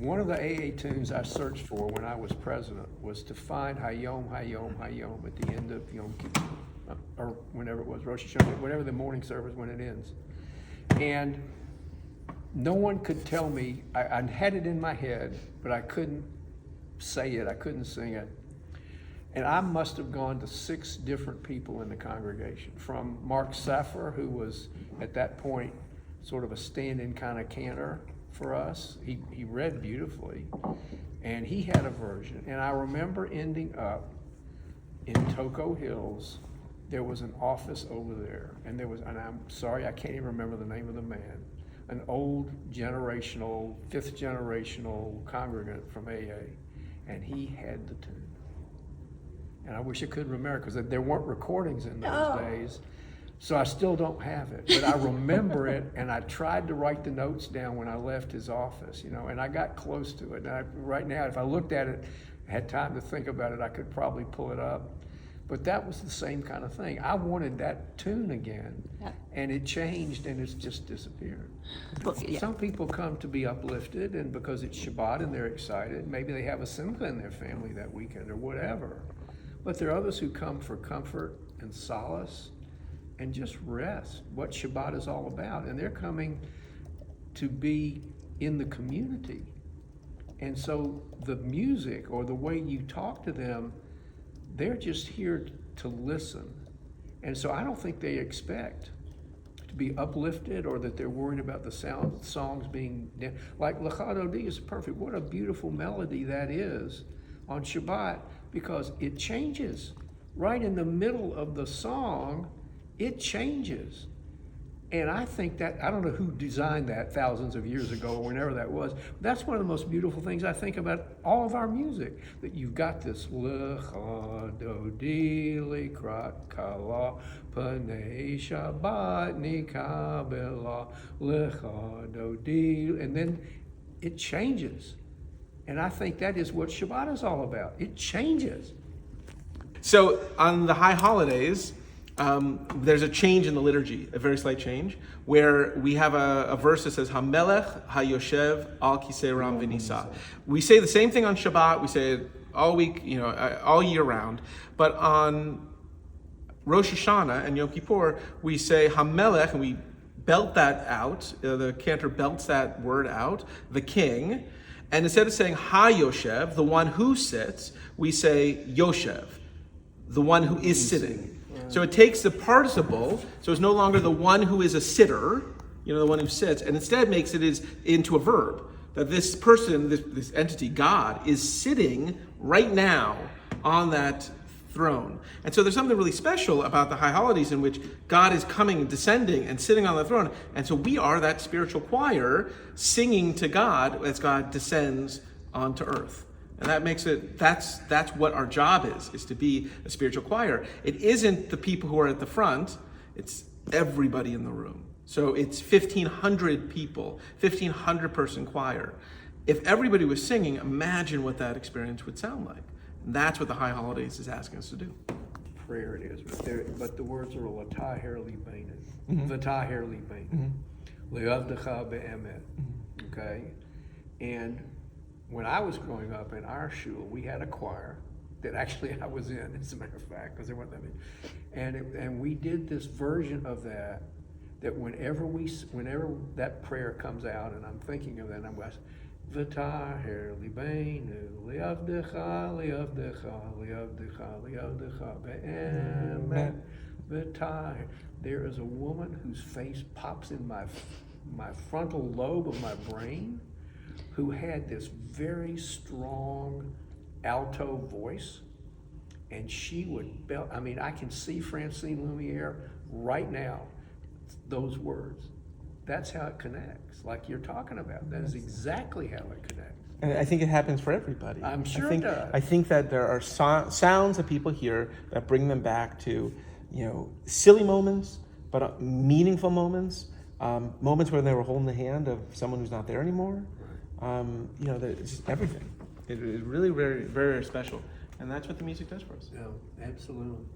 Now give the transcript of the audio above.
One of the AA tunes I searched for when I was president was to find Hayom, Hayom, Hayom at the end of Yom Kippur, or whenever it was, Rosh Hashanah, whatever the morning service when it ends. And no one could tell me, I had it in my head, but I couldn't say it, I couldn't sing it. And I must have gone to 6 different people in the congregation, from Mark Saffer, who was at that point sort of a stand-in kind of cantor for us. He read beautifully, and he had a version. And I remember ending up in Toco Hills. There was an office over there, and I'm sorry, I can't even remember the name of the man, an old generational, 5th generational congregant from AA, and he had the tune. And I wish I could remember, because there weren't recordings in those days, so I still don't have it. But I remember it, and I tried to write the notes down when I left his office, and I got close to it. And right now, if I looked at it, had time to think about it, I could probably pull it up. But that was the same kind of thing. I wanted that tune again, and it changed, and it's just disappeared. Some people come to be uplifted, and because it's Shabbat and they're excited, maybe they have a simcha in their family that weekend or whatever. But there are others who come for comfort and solace and just rest, what Shabbat is all about. And they're coming to be in the community. And so the music or the way you talk to them, they're just here to listen. And so I don't think they expect to be uplifted or that they're worried about the songs being, like L'cha Dodi is perfect. What a beautiful melody that is on Shabbat, because it changes. Right in the middle of the song, it changes. And I think that, I don't know who designed that thousands of years ago or whenever that was, but that's one of the most beautiful things I think about all of our music, that you've got this L'cha Dodi Likrat Kala Panei Shabbat Nikabela L'cha Dodi, and then it changes. And I think that is what Shabbat is all about. It changes. So on the high holidays, there's a change in the liturgy, a very slight change, where we have a verse that says, HaMelech HaYoshev Al Kisei Ram V'Nisa. We say the same thing on Shabbat, we say it all week, all year round, but on Rosh Hashanah and Yom Kippur, we say HaMelech, and we belt that out, the Cantor belts that word out, the king, and instead of saying HaYoshev, the one who sits, we say Yoshev, the one who is sitting. So it takes the participle, so it's no longer the one who is a sitter, the one who sits, and instead makes it into a verb. That this person, this entity, God, is sitting right now on that throne. And so there's something really special about the high holidays in which God is coming, descending, and sitting on the throne. And so we are that spiritual choir singing to God as God descends onto earth. And that makes it, that's what our job is to be a spiritual choir. It isn't the people who are at the front, it's everybody in the room. So it's 1,500 people, 1,500 person choir. If everybody was singing, imagine what that experience would sound like. And that's what the High Holidays is asking us to do. Prayer it is, but the words are L'taher libeinu, V'taher libeinu, Le'avdecha be'emet, okay? And when I was growing up in our shul, we had a choir that actually I was in, as a matter of fact, because they wouldn't let me. And we did this version of that whenever that prayer comes out, and I'm thinking of that, I'm going, V'taher libeinu, li'avdecha, li'avdecha, li'avdecha, li'avdecha, be'emet, v'taher. There is a woman whose face pops in my frontal lobe of my brain, who had this very strong alto voice, and she would belt. I mean, I can see Francine Lumiere right now, those words. That's how it connects, like you're talking about. That is exactly how it connects. And I think it happens for everybody. I'm sure it does. I think that there are sounds that people hear that bring them back to, silly moments, but meaningful moments, moments where they were holding the hand of someone who's not there anymore. It's just everything. It is really very, very special. And that's what the music does for us. Yeah, absolutely.